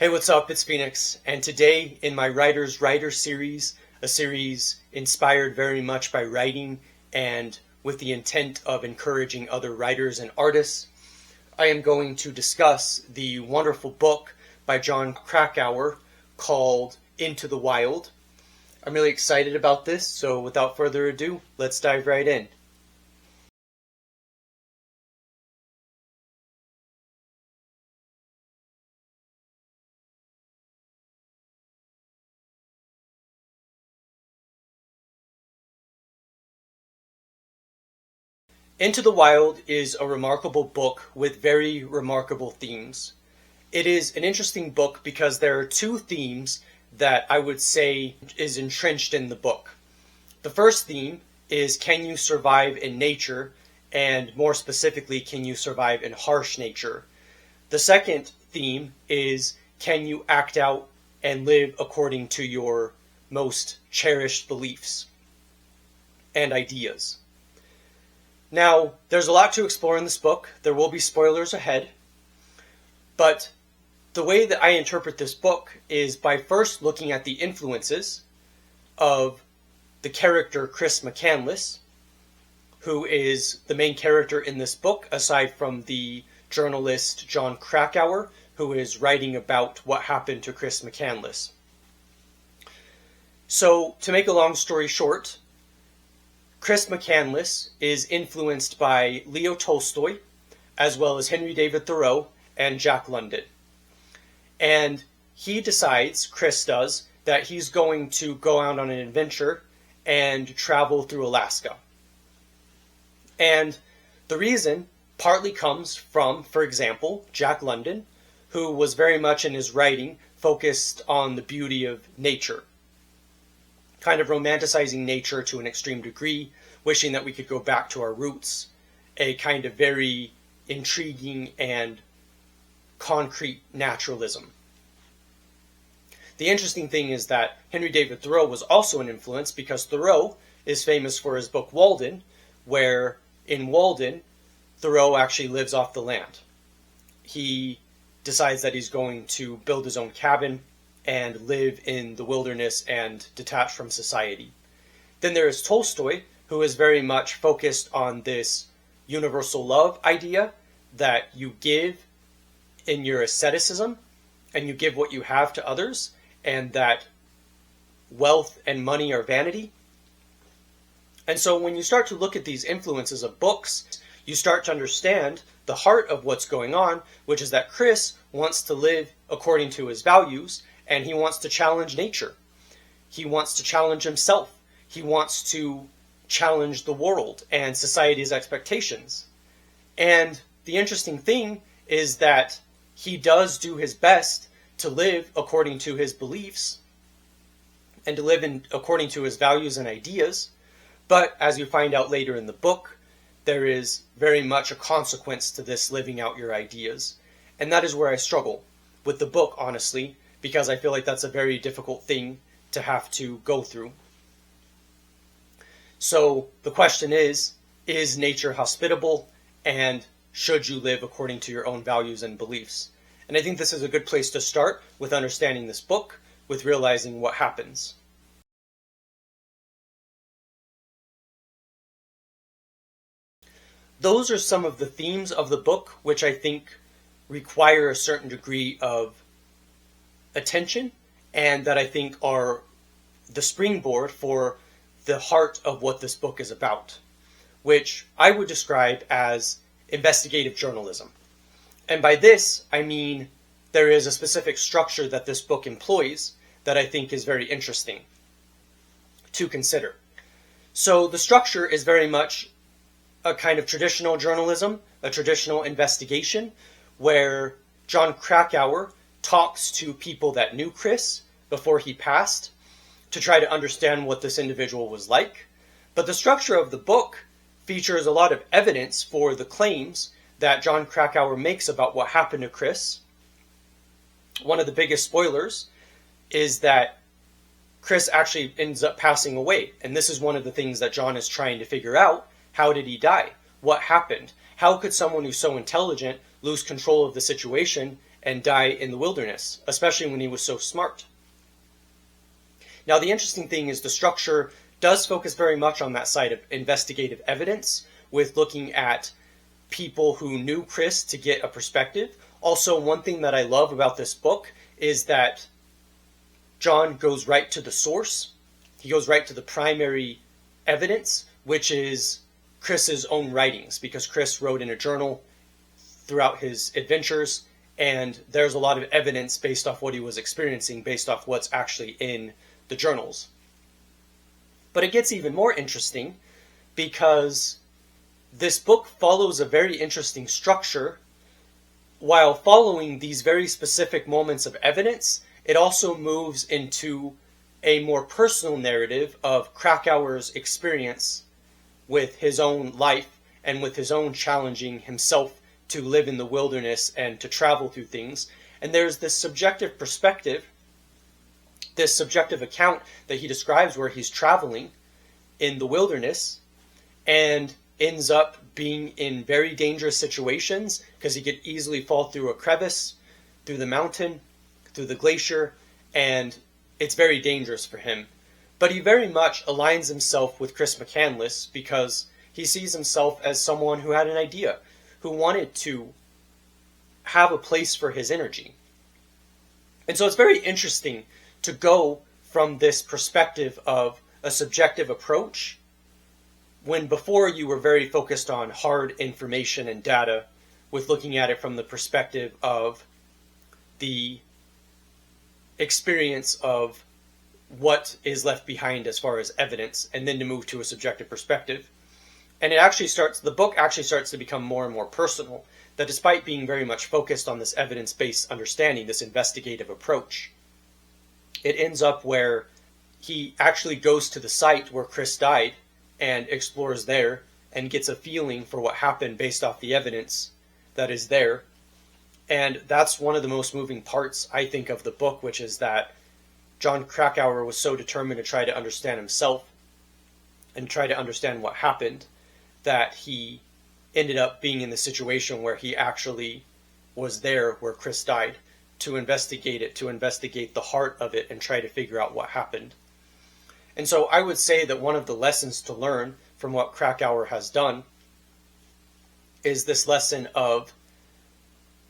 Hey, what's up? It's Phoenix, and today in my Writer's Writer series, a series inspired very much by writing and with the intent of encouraging other writers and artists, I am going to discuss the wonderful book by Jon Krakauer called Into the Wild. I'm really excited about this, so without further ado, let's dive right in. Into the Wild is a remarkable book with very remarkable themes. It is an interesting book because there are two themes that I would say is entrenched in the book. The first theme is, can you survive in nature, and more specifically, can you survive in harsh nature? The second theme is, can you act out and live according to your most cherished beliefs and ideas? Now, there's a lot to explore in this book. There will be spoilers ahead. But the way that I interpret this book is by first looking at the influences of the character Chris McCandless, who is the main character in this book, aside from the journalist Jon Krakauer, who is writing about what happened to Chris McCandless. So, to make a long story short, Chris McCandless is influenced by Leo Tolstoy, as well as Henry David Thoreau and Jack London. And he decides, Chris does, that he's going to go out on an adventure and travel through Alaska. And the reason partly comes from, for example, Jack London, who was very much in his writing focused on the beauty of nature, kind of romanticizing nature to an extreme degree, wishing that we could go back to our roots, a kind of very intriguing and concrete naturalism. The interesting thing is that Henry David Thoreau was also an influence because Thoreau is famous for his book Walden, where in Walden, Thoreau actually lives off the land. He decides that he's going to build his own cabin and live in the wilderness and detach from society. Then there is Tolstoy, who is very much focused on this universal love idea that you give in your asceticism and you give what you have to others, and that wealth and money are vanity. And so when you start to look at these influences of books, you start to understand the heart of what's going on, which is that Chris wants to live according to his values, and he wants to challenge nature. He wants to challenge himself. He wants to challenge the world and society's expectations. And the interesting thing is that he does do his best to live according to his beliefs and to live according to his values and ideas. But as you find out later in the book, there is very much a consequence to this living out your ideas. And that is where I struggle with the book, honestly, because I feel like that's a very difficult thing to have to go through. So the question is nature hospitable, and should you live according to your own values and beliefs? And I think this is a good place to start with understanding this book, with realizing what happens. Those are some of the themes of the book which I think require a certain degree of attention, and that I think are the springboard for the heart of what this book is about, which I would describe as investigative journalism. And by this, I mean there is a specific structure that this book employs that I think is very interesting to consider. So the structure is very much a kind of traditional journalism, a traditional investigation, where Jon Krakauer talks to people that knew Chris before he passed to try to understand what this individual was like. But the structure of the book features a lot of evidence for the claims that Jon Krakauer makes about what happened to Chris. One of the biggest spoilers is that Chris actually ends up passing away. And this is one of the things that Jon is trying to figure out. How did he die? What happened? How could someone who's so intelligent lose control of the situation and die in the wilderness, especially when he was so smart. Now, the interesting thing is the structure does focus very much on that side of investigative evidence, with looking at people who knew Chris to get a perspective. Also, one thing that I love about this book is that Jon goes right to the source. He goes right to the primary evidence, which is Chris's own writings, because Chris wrote in a journal throughout his adventures, and there's a lot of evidence based off what he was experiencing, based off what's actually in the journals. But it gets even more interesting because this book follows a very interesting structure. While following these very specific moments of evidence, it also moves into a more personal narrative of Krakauer's experience with his own life and with his own challenging himself to live in the wilderness and to travel through things. And there's this subjective perspective, this subjective account that he describes where he's traveling in the wilderness and ends up being in very dangerous situations because he could easily fall through a crevice, through the mountain, through the glacier, and it's very dangerous for him. But he very much aligns himself with Chris McCandless because he sees himself as someone who had an idea, who wanted to have a place for his energy. And so it's very interesting to go from this perspective of a subjective approach when before you were very focused on hard information and data, with looking at it from the perspective of the experience of what is left behind as far as evidence, and then to move to a subjective perspective. And the book actually starts to become more and more personal, that despite being very much focused on this evidence-based understanding, this investigative approach, it ends up where he actually goes to the site where Chris died and explores there and gets a feeling for what happened based off the evidence that is there. And that's one of the most moving parts, I think, of the book, which is that Jon Krakauer was so determined to try to understand himself and try to understand what happened that he ended up being in the situation where he actually was there where Chris died to investigate it, to investigate the heart of it and try to figure out what happened. And so I would say that one of the lessons to learn from what Krakauer has done is this lesson of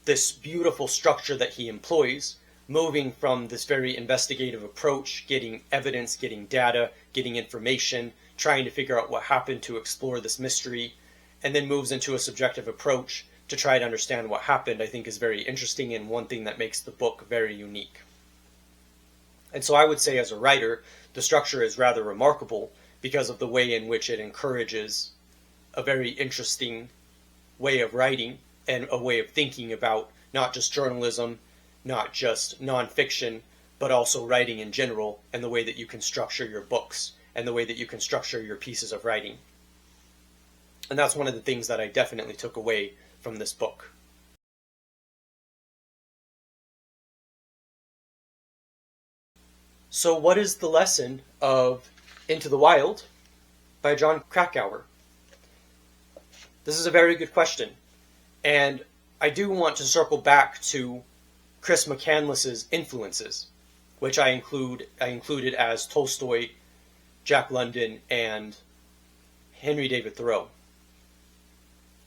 this beautiful structure that he employs, moving from this very investigative approach, getting evidence, getting data, getting information, trying to figure out what happened to explore this mystery, and then moves into a subjective approach to try to understand what happened, I think is very interesting and one thing that makes the book very unique. And so I would say as a writer, the structure is rather remarkable because of the way in which it encourages a very interesting way of writing and a way of thinking about not just journalism, not just nonfiction, but also writing in general, and the way that you can structure your books and the way that you can structure your pieces of writing. And that's one of the things that I definitely took away from this book. So what is the lesson of Into the Wild by Jon Krakauer? This is a very good question. And I do want to circle back to Chris McCandless's influences, which I included as Tolstoy, Jack London, and Henry David Thoreau.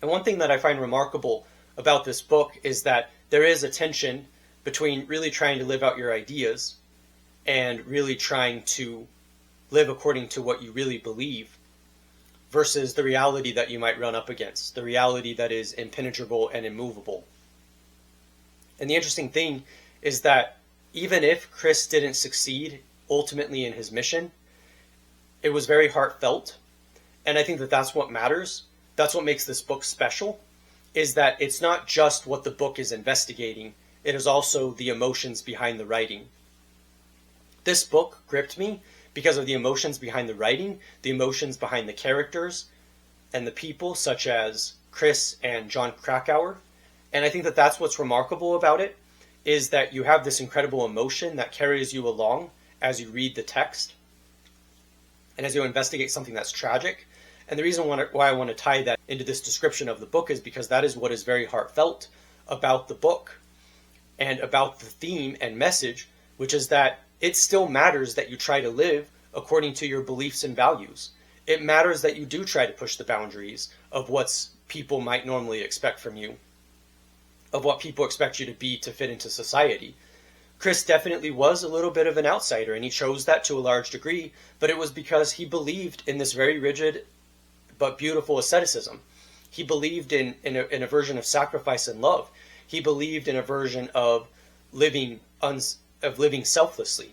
And one thing that I find remarkable about this book is that there is a tension between really trying to live out your ideas and really trying to live according to what you really believe versus the reality that you might run up against, the reality that is impenetrable and immovable. And the interesting thing is that even if Chris didn't succeed ultimately in his mission, it was very heartfelt. And I think that that's what matters. That's what makes this book special, is that it's not just what the book is investigating, it is also the emotions behind the writing. This book gripped me because of the emotions behind the writing, the emotions behind the characters, and the people such as Chris and Jon Krakauer. And I think that that's what's remarkable about it, is that you have this incredible emotion that carries you along as you read the text and as you investigate something that's tragic. And the reason why I want to tie that into this description of the book is because that is what is very heartfelt about the book. and about the theme and message, which is that it still matters that you try to live according to your beliefs and values. It matters that you do try to push the boundaries of what people might normally expect from you, of what people expect you to be to fit into society. Chris definitely was a little bit of an outsider, and he chose that to a large degree, but it was because he believed in this very rigid but beautiful asceticism. He believed in a version of sacrifice and love. He believed in a version of living selflessly.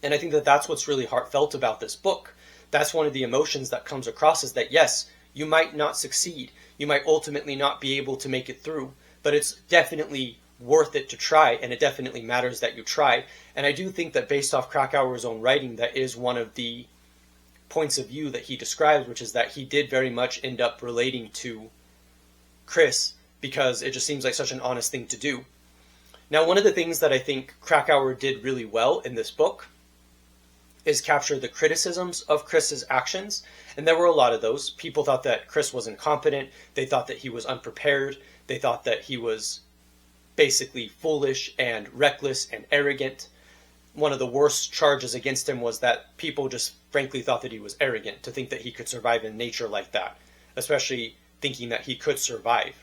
And I think that that's what's really heartfelt about this book. That's one of the emotions that comes across, is that yes, you might not succeed. You might ultimately not be able to make it through, but it's definitely worth it to try, and it definitely matters that you try. And I do think that based off Krakauer's own writing, that is one of the points of view that he describes, which is that he did very much end up relating to Chris because it just seems like such an honest thing to do. Now, one of the things that I think Krakauer did really well in this book is capture the criticisms of Chris's actions, and there were a lot of those. People thought that Chris was incompetent, they thought that he was unprepared, they thought that he was basically foolish and reckless and arrogant. One of the worst charges against him was that people just frankly thought that he was arrogant, to think that he could survive in nature like that, especially thinking that he could survive.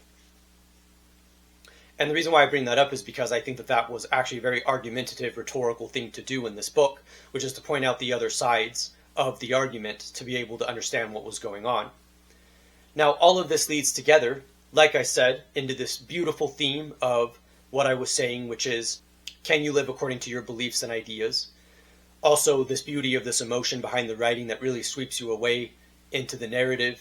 And the reason why I bring that up is because I think that that was actually a very argumentative, rhetorical thing to do in this book, which is to point out the other sides of the argument to be able to understand what was going on. Now, all of this leads together, like I said, into this beautiful theme of what I was saying, which is, can you live according to your beliefs and ideas? Also, this beauty of this emotion behind the writing that really sweeps you away into the narrative.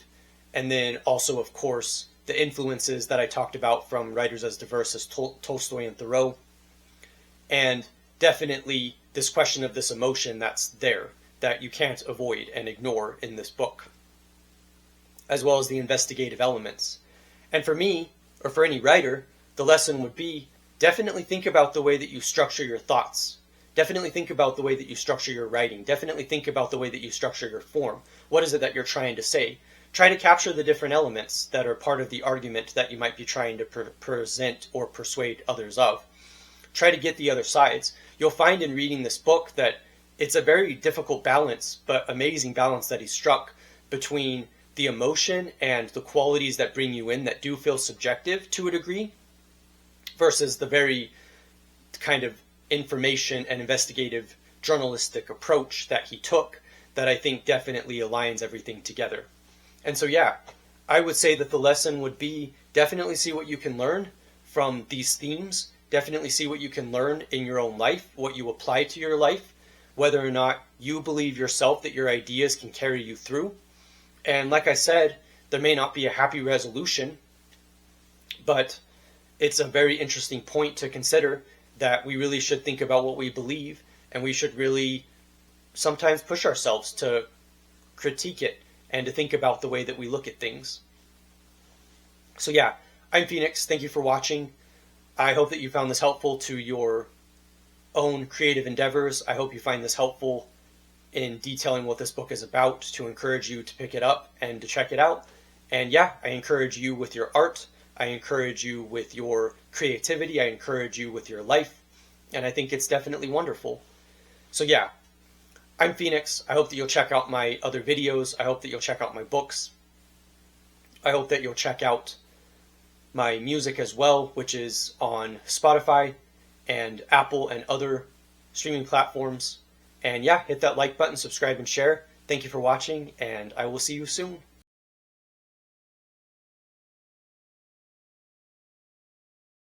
And then also, of course, the influences that I talked about from writers as diverse as Tolstoy and Thoreau. And definitely this question of this emotion that's there, that you can't avoid and ignore in this book, as well as the investigative elements. And for me, or for any writer, the lesson would be, definitely think about the way that you structure your thoughts. Definitely think about the way that you structure your writing. Definitely think about the way that you structure your form. What is it that you're trying to say? Try to capture the different elements that are part of the argument that you might be trying to present or persuade others of. Try to get the other sides. You'll find in reading this book that it's a very difficult balance, but amazing balance that he struck between the emotion and the qualities that bring you in that do feel subjective to a degree, versus the very kind of information and investigative journalistic approach that he took, that I think definitely aligns everything together. And so, yeah, I would say that the lesson would be, definitely see what you can learn from these themes. Definitely see what you can learn in your own life, what you apply to your life, whether or not you believe yourself that your ideas can carry you through. And like I said, there may not be a happy resolution, but it's a very interesting point to consider, that we really should think about what we believe, and we should really sometimes push ourselves to critique it and to think about the way that we look at things. So yeah, I'm Phoenix. Thank you for watching. I hope that you found this helpful to your own creative endeavors. I hope you find this helpful in detailing what this book is about, to encourage you to pick it up and to check it out. And yeah, I encourage you with your art. I encourage you with your creativity. I encourage you with your life. And I think it's definitely wonderful. So yeah, I'm Phoenix. I hope that you'll check out my other videos. I hope that you'll check out my books. I hope that you'll check out my music as well, which is on Spotify and Apple and other streaming platforms. And yeah, hit that like button, subscribe, and share. Thank you for watching, and I will see you soon.